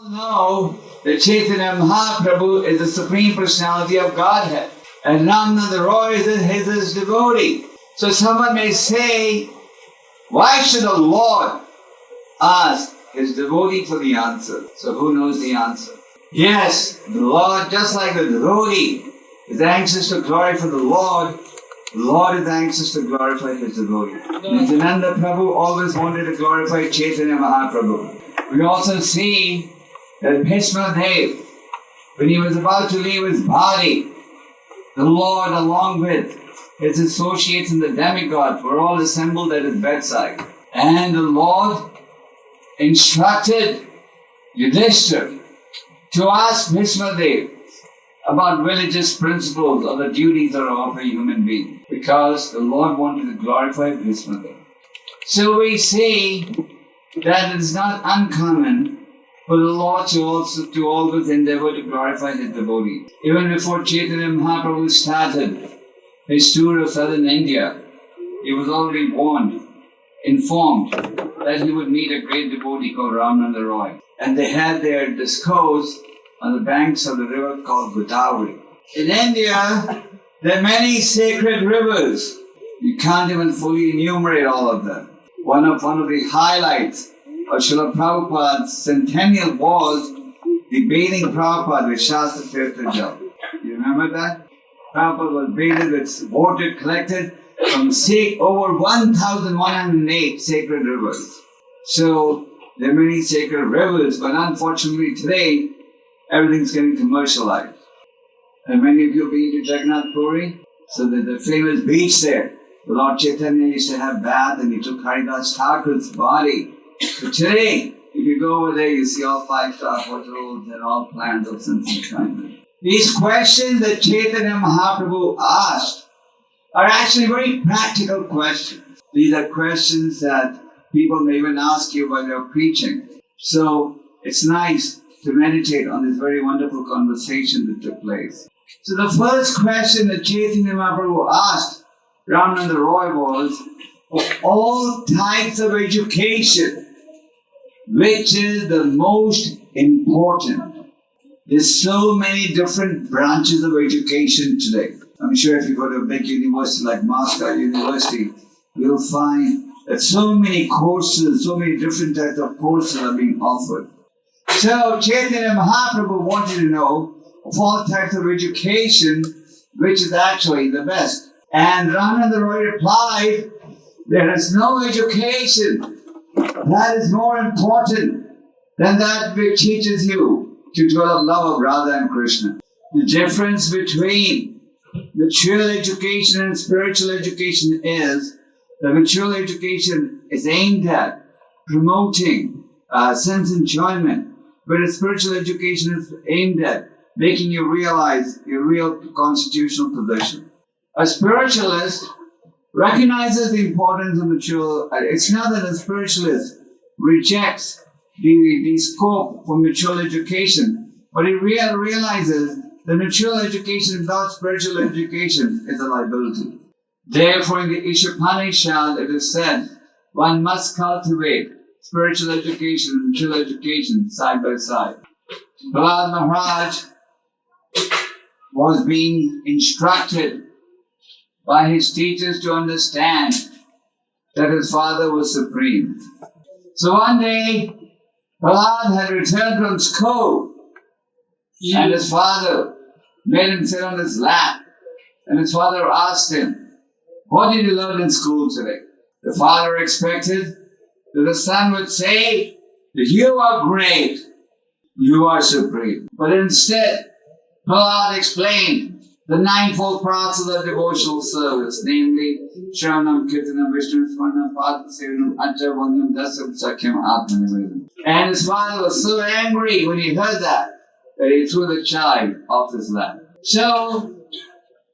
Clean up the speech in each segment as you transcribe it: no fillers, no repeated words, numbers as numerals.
know that Chaitanya Mahaprabhu is the Supreme Personality of Godhead, and Ramananda Roy is his devotee. So someone may say, why should the Lord ask his devotee for the answer? So who knows the answer? Yes, the Lord, just like the devotee is anxious to glorify the Lord is anxious to glorify his devotee. Nityananda Prabhu always wanted to glorify Chaitanya Mahaprabhu. We also see that Bhishma Dev, when he was about to leave his body, the Lord, along with his associates and the demigods, were all assembled at his bedside. And the Lord instructed Yudhishthira to ask Bhishma Dev about religious principles or the duties of a human being, because the Lord wanted to glorify Bhishma Dev. So we see that it is not uncommon for the Lord to always endeavor to glorify his devotees. Even before Chaitanya Mahaprabhu started his tour of southern India, he was already informed that he would meet a great devotee called Ramananda Roy. And they had their discourse on the banks of the river called Godavari. In India, there are many sacred rivers. You can't even fully enumerate all of them. One of the highlights of Srila Prabhupada's centennial was the bathing Prabhupada with Shastra Tirtha Jal. You remember that? Prabhupada was bathed with water collected from over 1,108 sacred rivers. So there are many sacred rivers, but unfortunately today, everything's getting commercialized. And many of you have been to Jagannath Puri? So there's the famous beach there. The Lord Chaitanya used to have bath and he took Haridas Thakur's body. But today, if you go over there, you see all 5-star hotels and all plans of sense enjoyment. These questions that Chaitanya Mahaprabhu asked are actually very practical questions. These are questions that people may even ask you while they're preaching. So it's nice to meditate on this very wonderful conversation that took place. So the first question that Chaitanya Mahaprabhu asked Ramananda Roy was, of all types of education, which is the most important? There's so many different branches of education today. I'm sure if you go to a big university like Moscow University, you'll find that so many courses, so many different types of courses are being offered. So Chaitanya Mahaprabhu wanted to know of all types of education, which is actually the best. And Ramananda Roy replied, there is no education that is more important than that which teaches you to develop love of Radha and Krishna. The difference between material education and spiritual education is that material education is aimed at promoting sense enjoyment, whereas spiritual education is aimed at making you realize your real constitutional position. A spiritualist recognizes the importance of material. It's not that a spiritualist rejects the scope for material education, but he realizes that material education without spiritual education is a liability. Therefore, in the Ishopanishad, it is said, one must cultivate spiritual education and material education side by side. Prahlad Maharaj was being instructed by his teachers to understand that his father was supreme. So one day, Prahlad had returned from school, and his father made him sit on his lap, and his father asked him, what did you learn in school today? The father expected that the son would say that you are great, you are supreme. But instead, Prahlad explained the ninefold parts of the devotional service, namely Shravanam, Kirtanam, Vishnu, Smaranam, Padmasevanam, Ajavanyam, Dasam, Sakyam, Atmanivedam. And his father was so angry when he heard that he threw the child off his lap. So,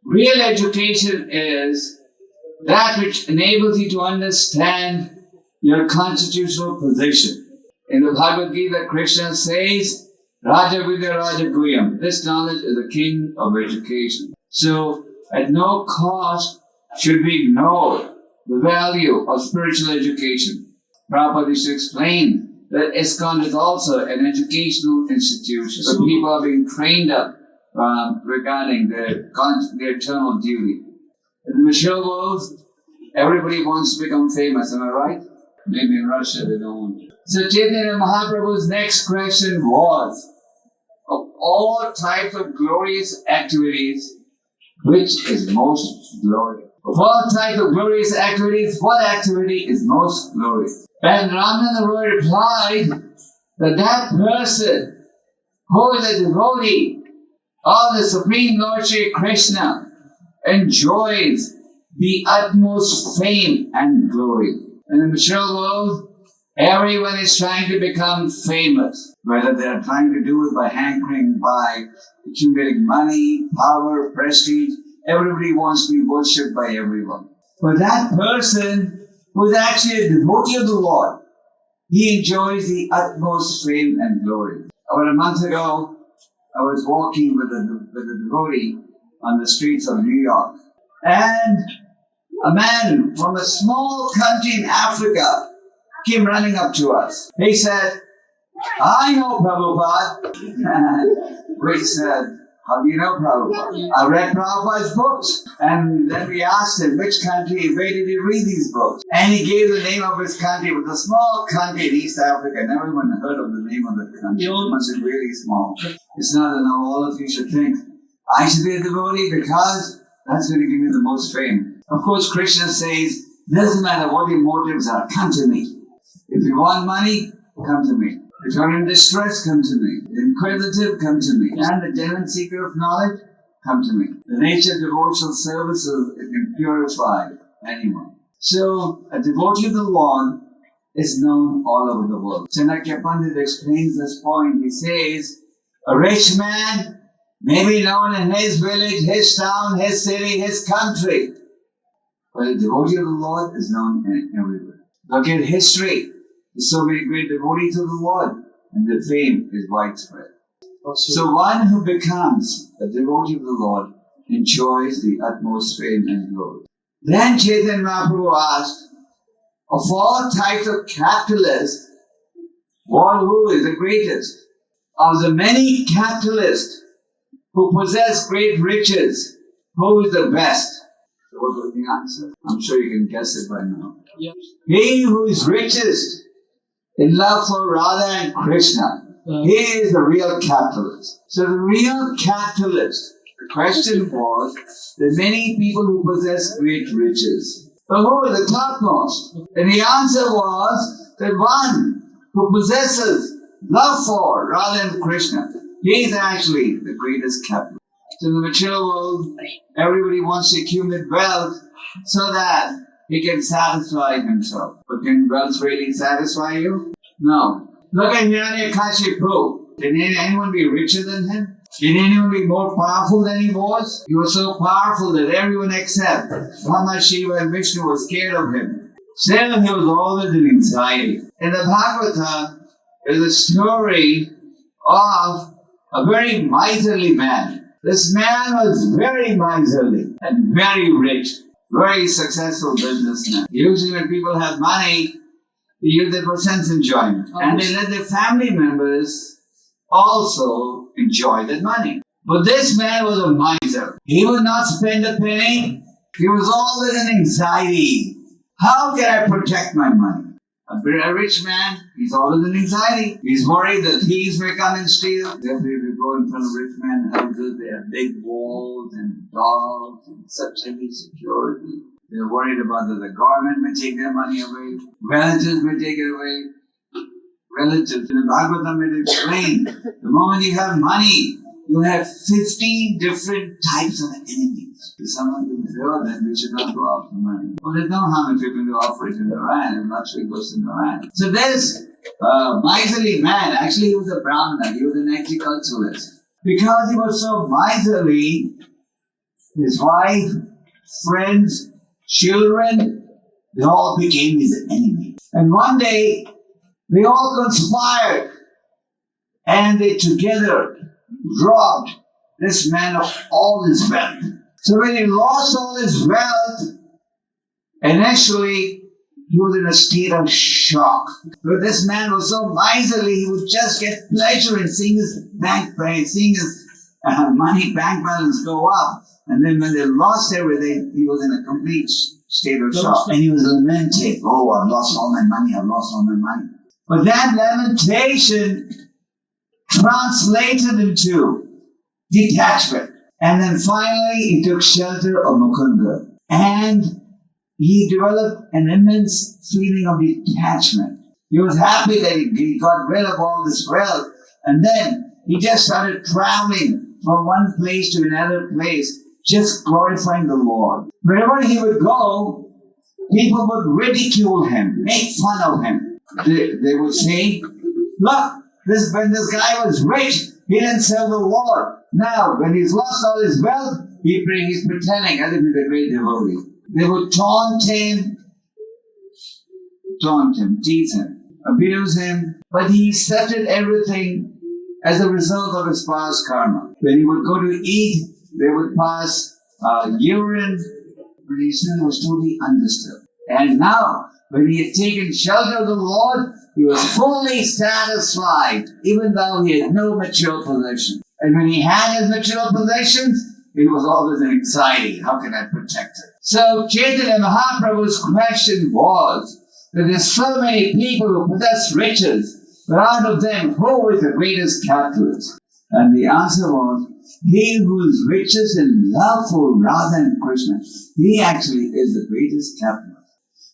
real education is that which enables you to understand your constitutional position. In the Bhagavad Gita, Krishna says, Raja Vidya Raja Guyam. This knowledge is the king of education. So, at no cost should we ignore the value of spiritual education. Prabhupada used to explain that ISKCON is also an educational institution. So people are being trained up regarding their eternal duty. In the material world, everybody wants to become famous, am I right? Maybe in Russia they don't. So Chaitanya Mahaprabhu's next question was, of all types of glorious activities, which is most glorious? Of all types of glorious activities, what activity is most glorious? And Ramananda Roy replied that that person who is a devotee of the Supreme Lord Shri Krishna enjoys the utmost fame and glory. In the material world, everyone is trying to become famous, whether they are trying to do it by hankering, by accumulating money, power, prestige. Everybody wants to be worshipped by everyone. But that person who is actually a devotee of the Lord, he enjoys the utmost fame and glory. About a month ago, I was walking with a devotee on the streets of New York. And a man from a small country in Africa came running up to us. He said, "I know Prabhupada." We said, "How do you know Prabhupada?" "I read Prabhupada's books." And then we asked him which country, where did he read these books? And he gave the name of his country. It was a small country in East Africa. Never even heard of the name of the country. It must be really small. It's not enough. All of you should think, I should be a devotee because that's going to give me the most fame. Of course, Krishna says, doesn't matter what your motives are, come to me. If you want money, come to me. If you're in distress, come to me. Inquisitive, come to me. And the genuine seeker of knowledge, come to me. The nature of devotional services, it can purify anyone. So, a devotee of the Lord is known all over the world. Chanakya Pandit explains this point. He says, a rich man may be known in his village, his town, his city, his country. But a devotee of the Lord is known everywhere. Look at history. There's so many great devotees of the Lord, and the fame is widespread. So one who becomes a devotee of the Lord enjoys the utmost fame and glory. Then Chaitanya Mahaprabhu asked, of all types of capitalists, who is the greatest? Of the many capitalists who possess great riches, who is the best? So what was the answer? I'm sure you can guess it by now. Yep. He who is richest in love for Radha and Krishna, he is the real capitalist. So the real capitalist, the question was, there are many people who possess great riches. But who is the topmost? And the answer was that one who possesses love for Radha and Krishna, he is actually the greatest capitalist. So in the material world, everybody wants to accumulate wealth so that he can satisfy himself. But can wealth really satisfy you? No. Look at Hiranyakashipu. Can anyone be richer than him? Can anyone be more powerful than he was? He was so powerful that everyone except Brahma, Shiva and Vishnu was scared of him. Still, he was always in anxiety. In the Bhagavata, there is a story of a very miserly man. This man was very miserly and very rich, very successful businessman. Usually when people have money, they use it for sense enjoyment. And they let their family members also enjoy that money. But this man was a miser. He would not spend a penny. He was always in anxiety. How can I protect my money? A rich man, he's always in anxiety. He's worried that thieves may come and steal. Therefore, if you go in front of rich man houses, they have big walls and dogs and such heavy security. They're worried about that the government may take their money away. Relatives may take it away. Relatives. In the Bhagavatam it explains, the moment you have money, you have 15 different types of enemies. If someone can feel that we should not go after money. Well, there's no harm if you can go offer it in the Rand, if not, it goes in the Rand. So this miserly man, actually he was a Brahmana, he was an agriculturalist. Because he was so miserly, his wife, friends, children, they all became his enemies. And one day, they all conspired and they together robbed this man of all his wealth. So when he lost all his wealth, initially he was in a state of shock. But this man was so miserly, he would just get pleasure in seeing his seeing his money bank balance go up. And then when they lost everything, he was in a complete state of shock. And he was lamenting, oh, I've lost all my money, I've lost all my money. But that lamentation translated into detachment. And then finally, he took shelter of Mukunda. And he developed an immense feeling of detachment. He was happy that he got rid of all this wealth. And then he just started traveling from one place to another place, just glorifying the Lord. Wherever he would go, people would ridicule him, make fun of him. They would say, look, when this guy was rich, he didn't serve the Lord. Now, when he's lost all his wealth, he's pretending as if he's a great devotee. They would taunt him, tease him, abuse him, but he accepted everything as a result of his past karma. When he would go to eat, they would pass urine, but he still was totally undisturbed. And now, when he had taken shelter of the Lord, he was fully satisfied, even though he had no material possession. And when he had his material possessions, it was always an anxiety. How can I protect it? So Chaitanya Mahaprabhu's question was that there's so many people who possess riches, but out of them, who is the greatest capitalist? And the answer was, he who is richest in love for Radha and Krishna, he actually is the greatest capitalist.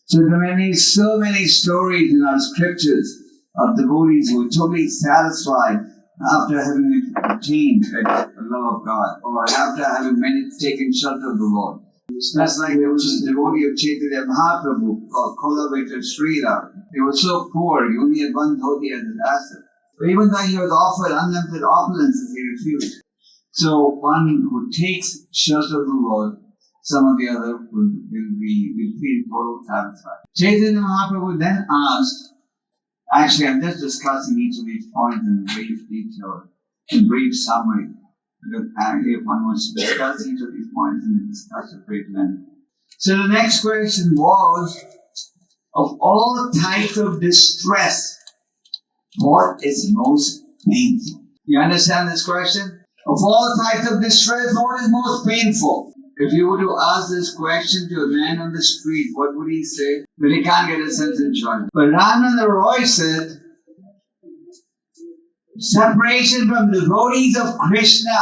So there are so many stories in our scriptures of devotees who are totally satisfied after having attained the love of God, or after having taken shelter of the Lord. That's like there was a devotee of Chaitanya Mahaprabhu called Kolaveta Śrīla. He was so poor, he only had one dhoti as his asset. But even though he was offered unlimited opulences, he refused. So one who takes shelter of the Lord, some of the other will feel total satisfied. Chaitanya Mahaprabhu then asked, actually I'm just discussing each of these points in brief detail, in brief summary, because if one wants to discuss each of these points and discuss a great length. So the next question was, of all types of distress, what is most painful? You understand this question? Of all types of distress, what is most painful? If you were to ask this question to a man on the street, what would he say? But he can't get a sense of joy. But Ramananda Roy said, separation from devotees of Krishna,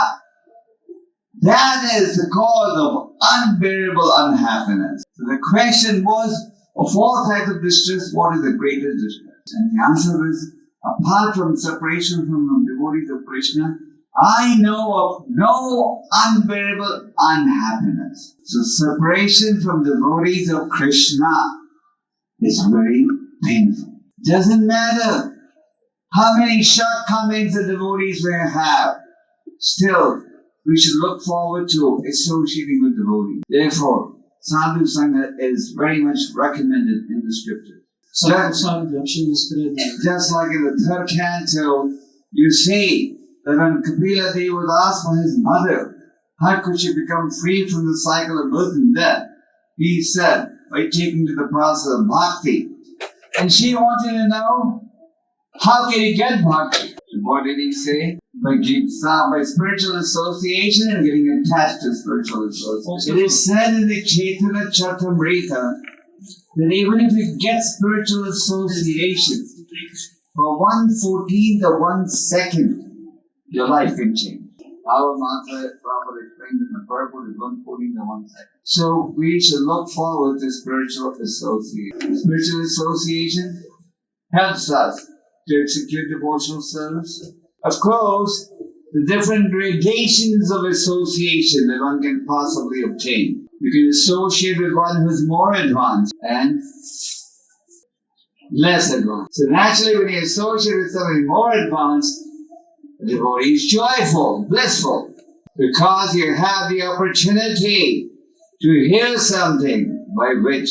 that is the cause of unbearable unhappiness. So the question was, of all types of distress, what is the greatest distress? And the answer is, apart from separation from devotees of Krishna, I know of no unbearable unhappiness. So separation from devotees of Krishna is very painful. Doesn't matter how many shortcomings the devotees may have, still we should look forward to associating with devotees. Therefore, Sadhu Sangha is very much recommended in the scripture. Just like in the third canto, you see that when Kapila Dev was asked by his mother, how could she become free from the cycle of birth and death? He said, by taking to the process of bhakti. And she wanted to know, how can you get bhakti? So what did he say? By spiritual association and getting attached to spiritual association. It is said in the Chaitanya Charitamrita that even if you get spiritual association for 1/14th of 1 second, your life can change. Our mantra properly explained in the purport is 1/14th of 1 second. So we should look forward to spiritual association. Spiritual association helps us to execute devotional service. Of course, the different gradations of association that one can possibly obtain. You can associate with one who is more advanced and less advanced. So naturally, when you associate with somebody more advanced, the devotee is joyful, blissful, because you have the opportunity to hear something by which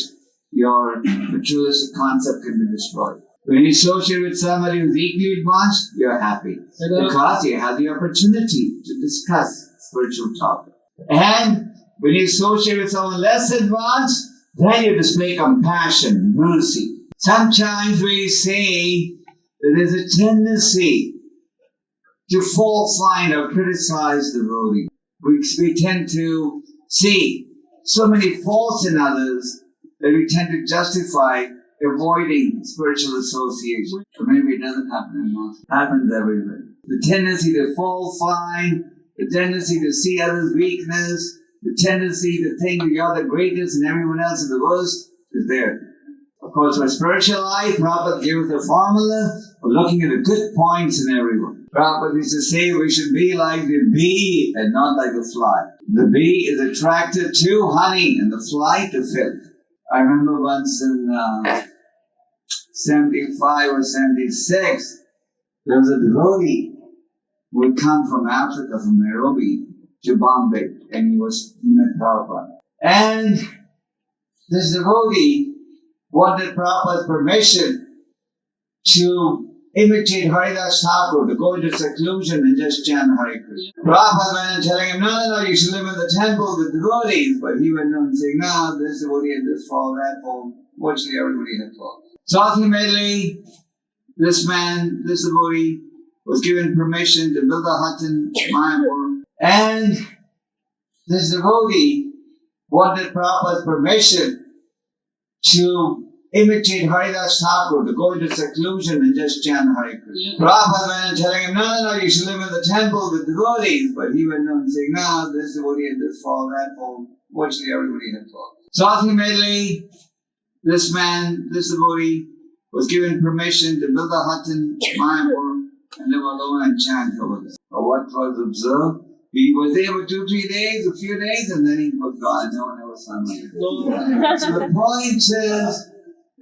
your materialistic concept can be destroyed. When you associate with somebody who's equally advanced, you're happy because you have the opportunity to discuss spiritual topics. And when you associate with someone less advanced, then you display compassion, mercy. Sometimes we say that there's a tendency to fault find or criticize the devotee. We tend to see so many faults in others that we tend to justify avoiding spiritual association. Or maybe it doesn't happen anymore. It happens everywhere. The tendency to fault find, the tendency to see others' weakness, the tendency to think that you're the greatest and everyone else is the worst is there. Of course, for spiritual life, Prabhupada gave us a formula for looking at the good points in everyone. Prabhupada used to say we should be like the bee and not like the fly. The bee is attracted to honey and the fly to filth. I remember once in 75 or 76, there was a devotee who had come from Africa, from Nairobi to Bombay, and he met Prabhupada. And this devotee wanted Prabhupada's permission to imitate Haridas Thakur, to go into seclusion and just chant Hare Krishna. Prabhupada went and telling him, no, you should live in the temple with devotees. But he went on saying, no, this devotee had this fall, that fall. Fortunately, everybody had fall. So ultimately, this devotee, was given permission to build a hut in Mayapur. And this devotee wanted Prabhupada's permission to imitate Haridas Thakur, to go into seclusion and just chant Hare Krishna. Prabhupada went and telling him, no, you should live in the temple with devotees. But he went on saying, no, this devotee had this fall, that fall. Fortunately, everybody had fall. So ultimately, this devotee, was given permission to build a hut in Mayapur and live alone and chant over there. But what was observed? He was there for 2-3 days, a few days, and then he was gone. No one ever saw him. So the point is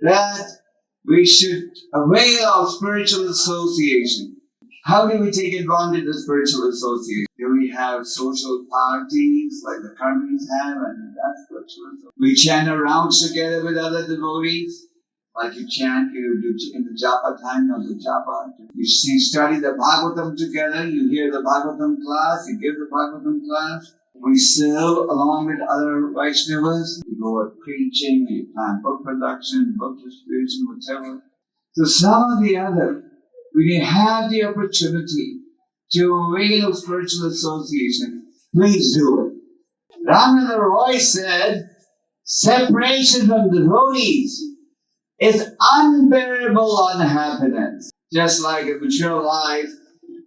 that we should avail of spiritual association. How do we take advantage of spiritual association? Do we have social parties like the Karmis have, and that's spiritual association? We chant around together with other devotees. Like you chant, you do in the japa time, of the japa. You study the Bhagavatam together, you hear the Bhagavatam class, you give the Bhagavatam class. We serve along with other Vaishnavas. We go at preaching, we plan book production, book distribution, whatever. So some or the other, we have the opportunity to avail of spiritual association. Please do it. Ramana Roy said, separation from devotees is unbearable unhappiness. Just like in mature life,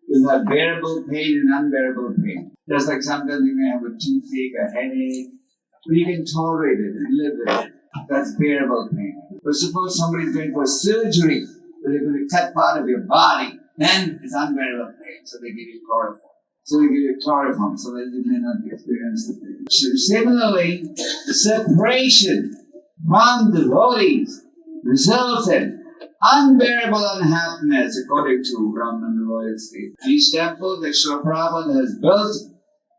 you have bearable pain and unbearable pain. Just like sometimes you may have a toothache, a headache, but you can tolerate it and live with it. That's bearable pain. But suppose somebody is going for surgery, where they're going to cut part of your body, then it's unbearable pain. So they give you chloroform. So that you may not experience the pain. Similarly, the separation from devotees results in unbearable unhappiness, according to Ramana Roy's state. These temples that Srila Prabhupada has built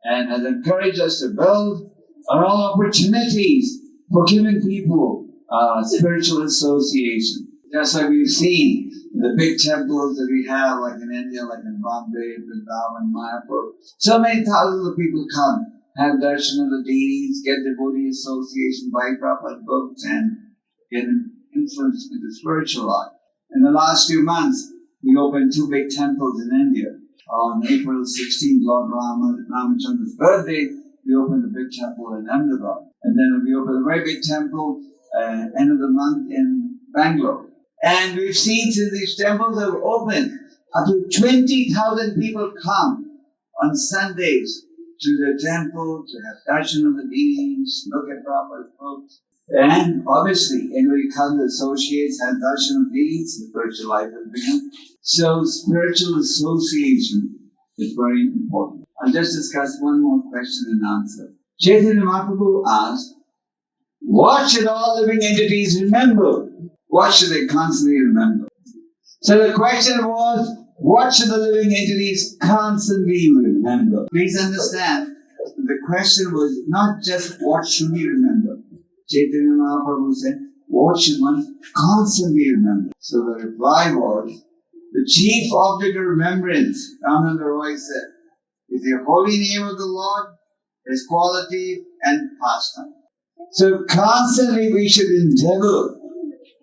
and has encouraged us to build are all opportunities for giving people spiritual association. Just like we've seen in the big temples that we have, like in India, like in Bombay, Vrindavan, Mayapur. So many thousands of people come, have darshan of the deities, get devotee association, buy Prabhupada books, and get influence into spiritual life. In the last few months, we opened 2 big temples in India. On April 16th, Lord Ramachandra's birthday, we opened a big temple in Ahmedabad. And then we opened a very big temple end of the month in Bangalore. And we've seen since these temples have opened, up to 20,000 people come on Sundays to the temple to have darshan of the deities, look at Prabhupada's books. And obviously, anybody comes, associates, has darshan of deities, the spiritual life has begun. So spiritual association is very important. I'll just discuss one more question and answer. Chaitanya Mahaprabhu asked, what should all living entities remember? What should they constantly remember? So the question was, what should the living entities constantly remember? Please understand, the question was not just what should we remember. Chaitanya Mahaprabhu said, what should one constantly remember? So the reply was, the chief object of remembrance, Ramananda Roy said, is the holy name of the Lord, His quality and pastime. So constantly we should endeavor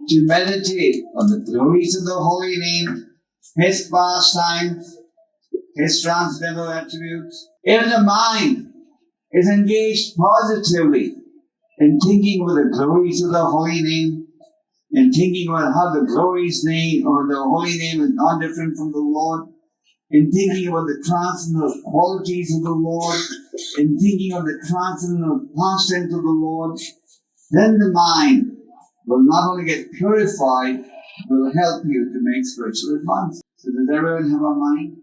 to meditate on the glories of the holy name, His pastimes, His transcendental attributes. If the mind is engaged positively in thinking of the glories of the holy name, in thinking about how the glorious name or the holy name is not different from the Lord, in thinking about the transcendental qualities of the Lord, in thinking of the transcendental pastimes of the Lord, then the mind will not only get purified, will help you to make spiritual advance. So does everyone have a mind?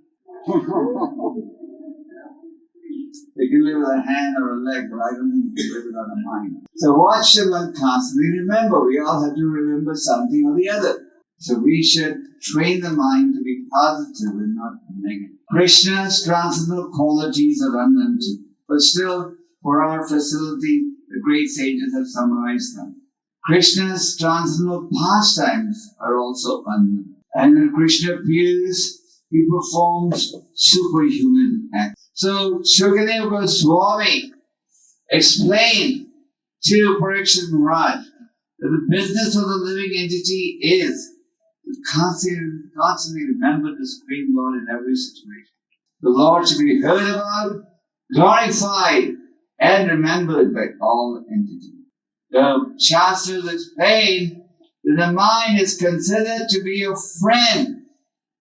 They can live with a hand or a leg, but I don't think you can live without a mind. So what should one constantly remember? We all have to remember something or the other. So we should train the mind to be positive and not negative. Krishna's transcendental qualities are unlimited, but still, for our facility, the great sages have summarized them. Krishna's transcendental pastimes are also unlimited. And when Krishna appears, he performs superhuman acts. So 𝐾𝐢𝐬𝐭𝐫𝐚𝐜𝐿 Goswāmī explained to Parikshit Maharaj that the business of the living entity is to constantly remember the Supreme Lord in every situation. The Lord should be heard about, glorified, and remembered by all entities. The Shastras explain that the mind is considered to be a friend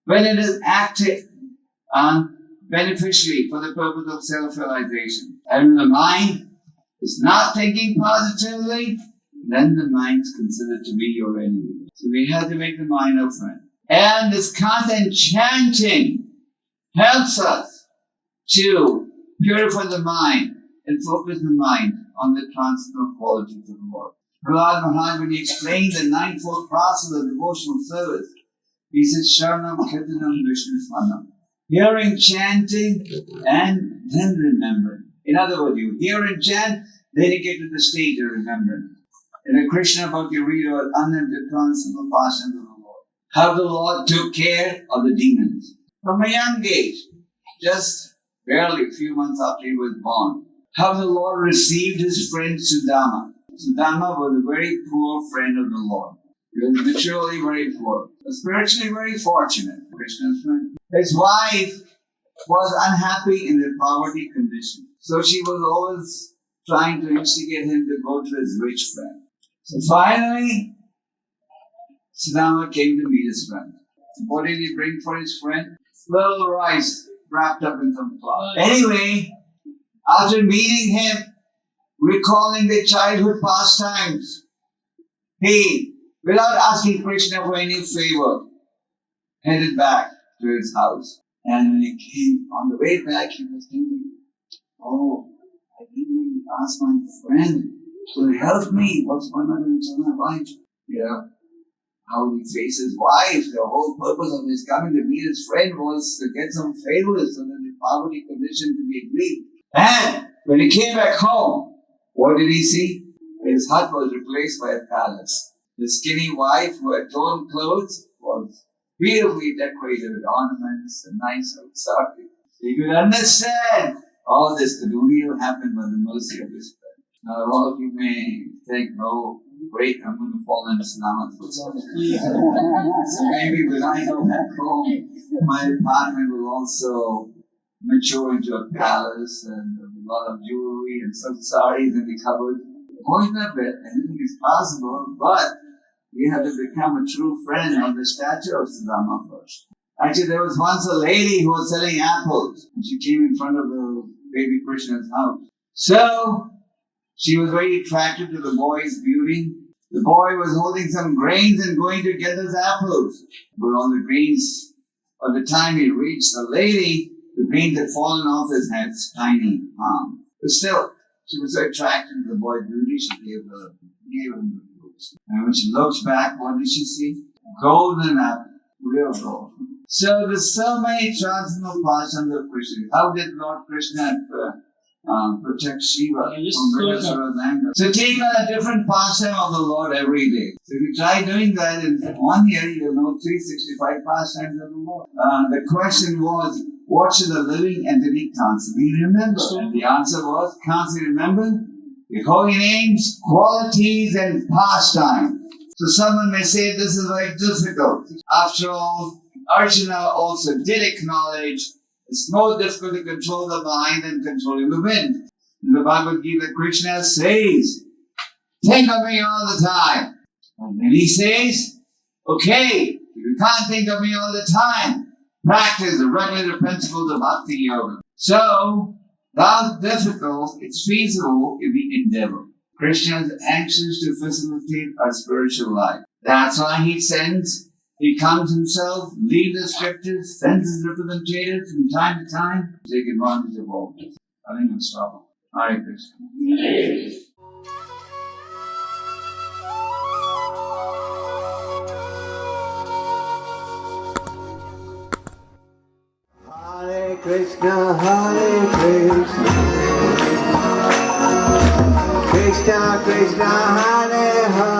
when it is active and beneficiary for the purpose of self-realization. And when the mind is not thinking positively, then the mind is considered to be your enemy. So we have to make the mind our friend. And this constant chanting helps us to purify the mind and focus the mind on the transcendental qualities of the Lord. Prahlad Maharaj, when he explained the ninefold process of devotional service, he said, Sharanam Kirtanam Vishnu Smanam. Hearing, chanting, and then remembering. In other words, you hear and chant, then you get to the stage of remembrance. In the Krishna book, you read about unlimited transcendental pastimes of the Lord. How the Lord took care of the demons. From a young age, just barely a few months after he was born. How the Lord received his friend Sudama. Sudama was a very poor friend of the Lord. He was materially very poor, but spiritually very fortunate. Krishna's friend. His wife was unhappy in their poverty condition. So she was always trying to instigate him to go to his rich friend. So finally, Sudama came to meet his friend. What did he bring for his friend? Little rice wrapped up in some cloth. Anyway, after meeting him, recalling their childhood pastimes, he, without asking Krishna for any favor, headed back to his house. And when he came on the way back, he was thinking, oh, I didn't really ask my friend to help me. What's going on in my life? Yeah. How he faced his wife. The whole purpose of his coming to meet his friend was to get some favors so that the poverty condition could be agreed. And when he came back home, what did he see? His hut was replaced by a palace. The skinny wife who had torn clothes was beautifully decorated with ornaments and nice sari. He could understand all this could only have happened by the mercy of his friend. Now all of you may think, oh, wait, I'm going to fall into Sudama's footsteps. So maybe when I go back home, my apartment will also mature into a palace and a lot of jewelry and some saris in the cupboard. Going that bit, anything is possible, but we have to become a true friend of the statue of Sudama first. Actually, there was once a lady who was selling apples, and she came in front of the baby Krishna's house. So, she was very attracted to the boy's beauty. The boy was holding some grains and going to get his apples. But all the grains, by the time he reached the lady, the grains had fallen off his head's tiny palm. But still, she was so attracted to the boy's beauty, she gave him the fruits. And when she looked back, what did she see? Golden apple, real gold. So there's so many transcendental pastimes of Krishna. How did Lord Krishna protect Shiva from Brahmasura's anger? So take on a different pastime of the Lord every day. So if you try doing that in 1 year, you'll know 365 pastimes of the Lord. The question was, what should a living entity constantly remember? And the answer was, constantly remember The holy names, qualities and pastime. So someone may say this is very difficult. After all, Arjuna also did acknowledge it's more difficult to control the mind than controlling the wind. In the Bhagavad Gita, Krishna says, think of me all the time. And then he says, okay, if you can't think of me all the time, practice the regular principles of Bhakti Yoga. So, though difficult, it's feasible if we endeavor. Krishna is anxious to facilitate our spiritual life. That's why he comes himself, leads the scriptures, sends his representatives from time to time to take advantage of all this. I think we'll stop. Hare Krishna. Hare Krishna, Hare Krishna, Krishna Krishna, Hare Hare.